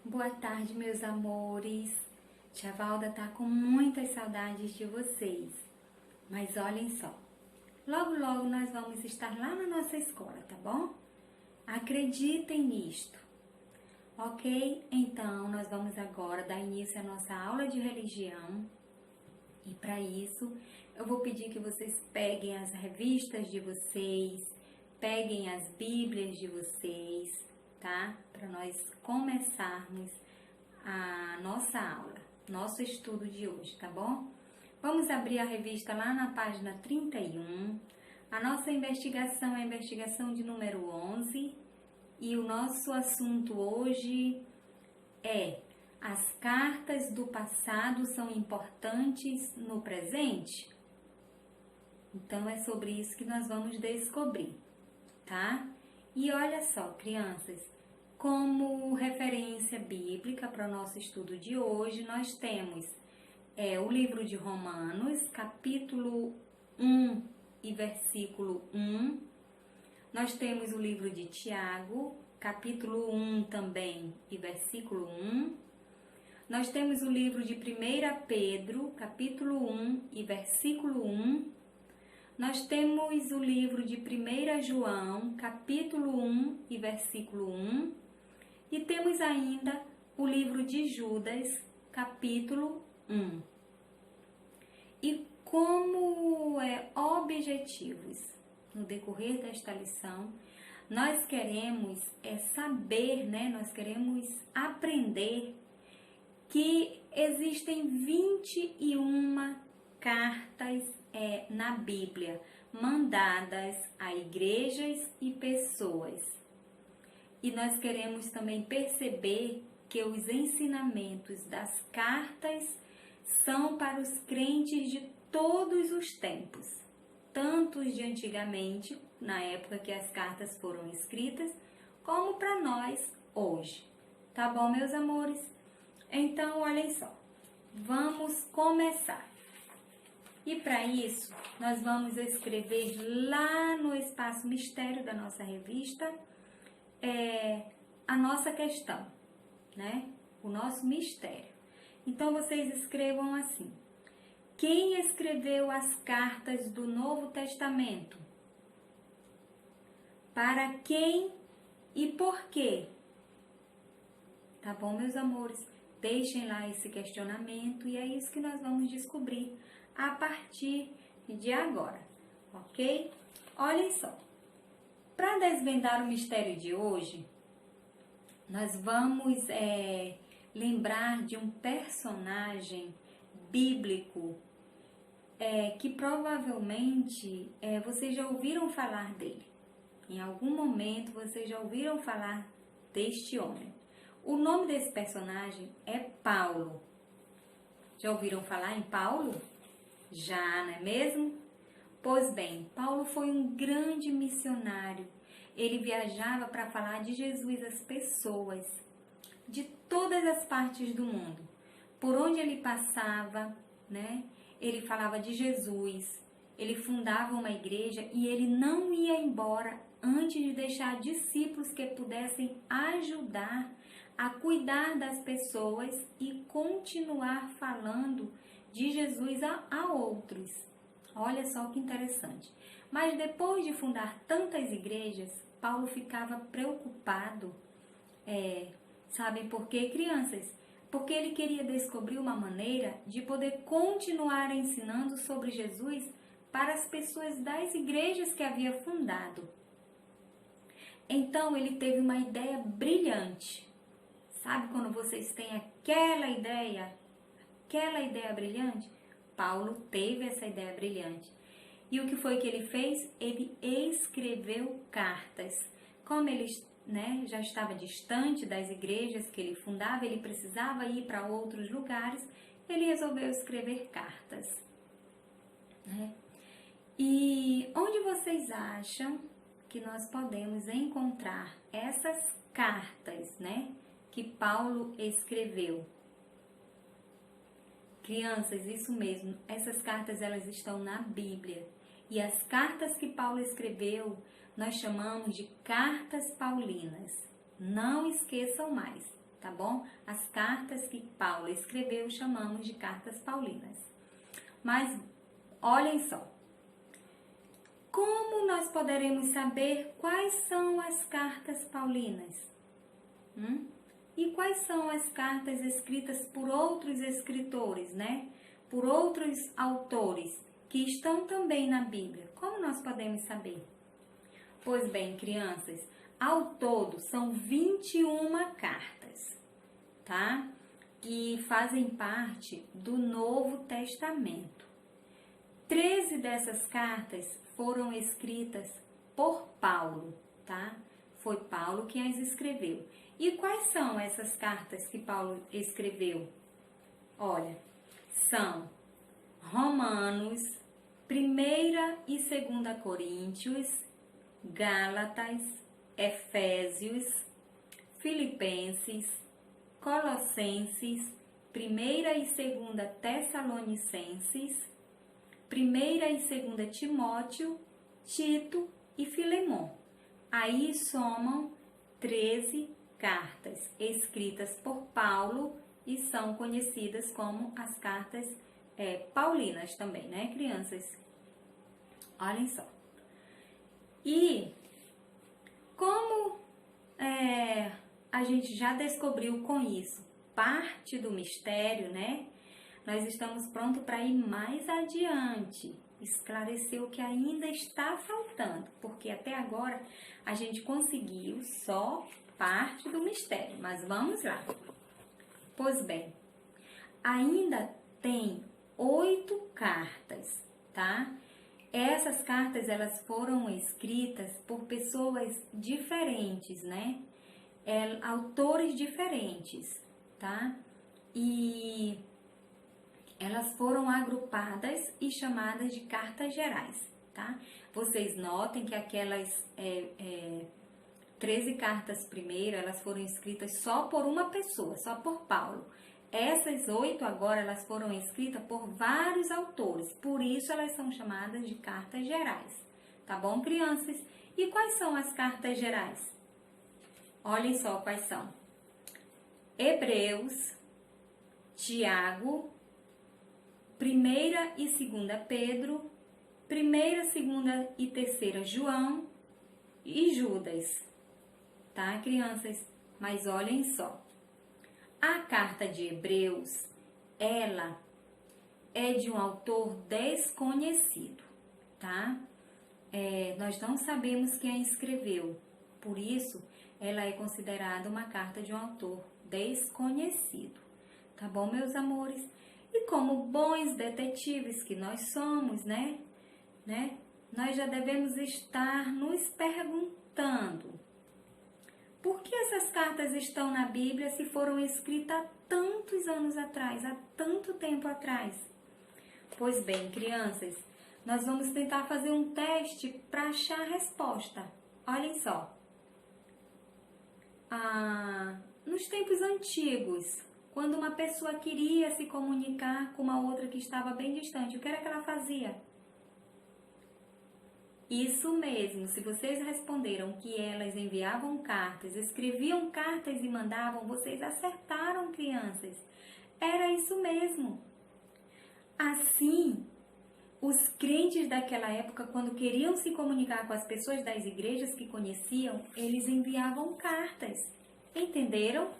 Boa tarde, meus amores. Tia Valda tá com muitas saudades de vocês. Mas olhem só, logo logo nós vamos estar lá na nossa escola, tá bom? Acreditem nisto. Ok? Então, nós vamos agora dar início à nossa aula de religião. E para isso, eu vou pedir que vocês peguem as revistas de vocês, peguem as bíblias de vocês, tá? Para nós começarmos a nossa aula, nosso estudo de hoje, tá bom? Vamos abrir a revista lá na página 31. A nossa investigação é a investigação de número 11 e o nosso assunto hoje é: as cartas do passado são importantes no presente? Então é sobre isso que nós vamos descobrir, tá? E olha só, crianças, como referência bíblica para o nosso estudo de hoje, nós temos o livro de Romanos, capítulo 1 e versículo 1. Nós temos o livro de Tiago, capítulo 1 também e versículo 1. Nós temos o livro de 1 Pedro, capítulo 1 e versículo 1. Nós temos o livro de 1 João, capítulo 1 e versículo 1. E temos ainda o livro de Judas, capítulo 1. E como objetivos no decorrer desta lição, nós queremos saber, nós queremos aprender que existem 21 cartas na Bíblia, mandadas a igrejas e pessoas. E nós queremos também perceber que os ensinamentos das cartas são para os crentes de todos os tempos, tanto os de antigamente, na época que as cartas foram escritas, como para nós hoje. Tá bom, meus amores? Então, olhem só, vamos começar. E para isso, nós vamos escrever lá no espaço mistério da nossa revista a nossa questão, o nosso mistério. Então, vocês escrevam assim: quem escreveu as cartas do Novo Testamento? Para quem e por quê? Tá bom, meus amores? Deixem lá esse questionamento e é isso que nós vamos descobrir a partir de agora, ok? Olhem só, para desvendar o mistério de hoje, nós vamos lembrar de um personagem bíblico que provavelmente vocês já ouviram falar dele. Em algum momento vocês já ouviram falar deste homem. O nome desse personagem é Paulo. Já ouviram falar em Paulo? Já, não é mesmo? Pois bem, Paulo foi um grande missionário. Ele viajava para falar de Jesus às pessoas de todas as partes do mundo. Por onde ele passava, ele falava de Jesus. Ele fundava uma igreja e ele não ia embora antes de deixar discípulos que pudessem ajudar a cuidar das pessoas e continuar falando de Jesus a outros. Olha só que interessante. Mas depois de fundar tantas igrejas, Paulo ficava preocupado. Sabem por quê, crianças? Porque ele queria descobrir uma maneira de poder continuar ensinando sobre Jesus para as pessoas das igrejas que havia fundado. Então ele teve uma ideia brilhante. Sabe quando vocês têm aquela ideia brilhante? Paulo teve essa ideia brilhante. E o que foi que ele fez? Ele escreveu cartas. Como ele já estava distante das igrejas que ele fundava, ele precisava ir para outros lugares, ele resolveu escrever cartas. E onde vocês acham que nós podemos encontrar essas cartas, que Paulo escreveu? Crianças, isso mesmo, essas cartas elas estão na Bíblia. E as cartas que Paulo escreveu, nós chamamos de cartas paulinas. Não esqueçam mais. tá bom? As cartas que Paulo escreveu chamamos de cartas paulinas. Mas olhem só, como nós poderemos saber quais são as cartas paulinas? E quais são as cartas escritas por outros escritores, né? Por outros autores que estão também na Bíblia? Como nós podemos saber? Pois bem, crianças, ao todo são 21 cartas, tá? Que fazem parte do Novo Testamento. 13 dessas cartas foram escritas por Paulo, tá? Foi Paulo quem as escreveu. E quais são essas cartas que Paulo escreveu? Olha, são Romanos, 1ª e 2ª Coríntios, Gálatas, Efésios, Filipenses, Colossenses, 1ª e 2ª Tessalonicenses, 1ª e 2ª Timóteo, Tito e Filemon. Aí somam 13 cartas escritas por Paulo e são conhecidas como as cartas paulinas também, né, crianças? Olhem só. E como a gente já descobriu com isso parte do mistério, né? Nós estamos prontos para ir mais adiante, esclarecer o que ainda está faltando, porque até agora a gente conseguiu só parte do mistério, mas vamos lá. Pois bem, ainda tem 8 cartas, tá? Essas cartas, elas foram escritas por pessoas diferentes, né? Autores diferentes, tá? E elas foram agrupadas e chamadas de cartas gerais, tá? Vocês notem que aquelas 13 cartas primeiras, elas foram escritas só por uma pessoa, só por Paulo. Essas 8 agora, elas foram escritas por vários autores, por isso elas são chamadas de cartas gerais, tá bom, crianças? E quais são as cartas gerais? Olhem só quais são. Hebreus, Tiago, 1ª e 2ª Pedro, 1ª, 2ª e 3ª João e Judas, tá, crianças? Mas olhem só, a carta de Hebreus, ela é de um autor desconhecido, tá? Nós não sabemos quem a escreveu, por isso ela é considerada uma carta de um autor desconhecido, tá bom, meus amores? E como bons detetives que nós somos, né? Nós já devemos estar nos perguntando: por que essas cartas estão na Bíblia se foram escritas há tantos anos atrás, há tanto tempo atrás? Pois bem, crianças, nós vamos tentar fazer um teste para achar a resposta. Olhem só. Nos tempos antigos, quando uma pessoa queria se comunicar com uma outra que estava bem distante, o que era que ela fazia? Isso mesmo, se vocês responderam que elas enviavam cartas, escreviam cartas e mandavam, vocês acertaram, crianças. Era isso mesmo. Assim, os crentes daquela época, quando queriam se comunicar com as pessoas das igrejas que conheciam, eles enviavam cartas. Entenderam?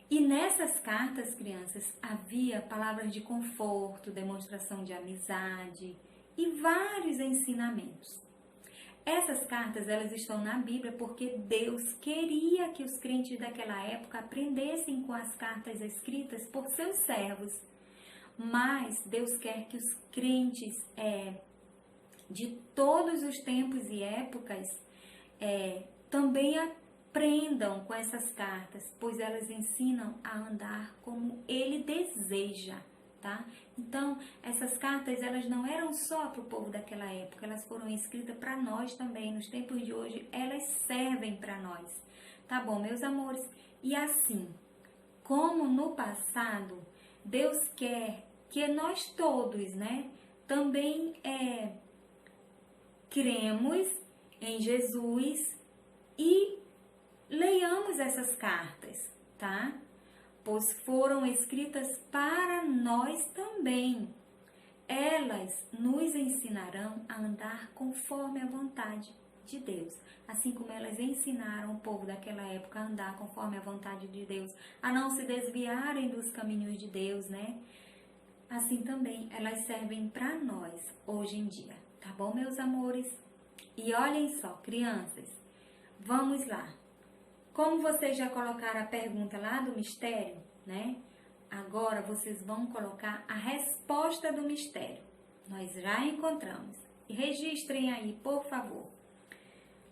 E nessas cartas, crianças, havia palavras de conforto, demonstração de amizade e vários ensinamentos. Essas cartas, elas estão na Bíblia porque Deus queria que os crentes daquela época aprendessem com as cartas escritas por seus servos. Mas Deus quer que os crentes de todos os tempos e épocas também aprendam com essas cartas, pois elas ensinam a andar como Ele deseja, tá? Então, essas cartas, elas não eram só para o povo daquela época, elas foram escritas para nós também, nos tempos de hoje, elas servem para nós, tá bom, meus amores? E assim, como no passado, Deus quer que nós todos, né, também cremos em Jesus e leiamos essas cartas, tá? Pois foram escritas para nós também. Elas nos ensinarão a andar conforme a vontade de Deus, assim como elas ensinaram o povo daquela época a andar conforme a vontade de Deus, a não se desviarem dos caminhos de Deus, né? Assim também elas servem para nós hoje em dia, tá bom, meus amores? E olhem só, crianças, vamos lá. Como vocês já colocaram a pergunta lá do mistério, né? Agora vocês vão colocar a resposta do mistério. Nós já encontramos. E registrem aí, por favor.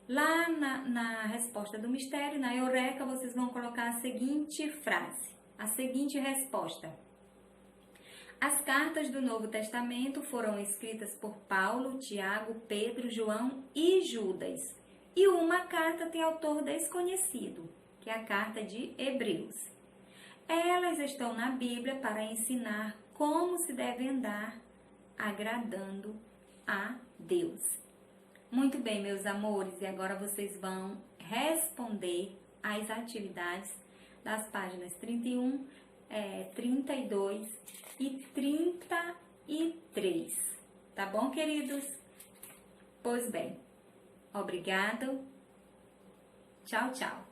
Lá na resposta do mistério, na Eureka, vocês vão colocar a seguinte frase, a seguinte resposta. As cartas do Novo Testamento foram escritas por Paulo, Tiago, Pedro, João e Judas. E uma carta tem autor desconhecido, que é a carta de Hebreus. Elas estão na Bíblia para ensinar como se deve andar agradando a Deus. Muito bem, meus amores, e agora vocês vão responder às atividades das páginas 31, 32 e 33. Tá bom, queridos? Pois bem, obrigado. Tchau, tchau.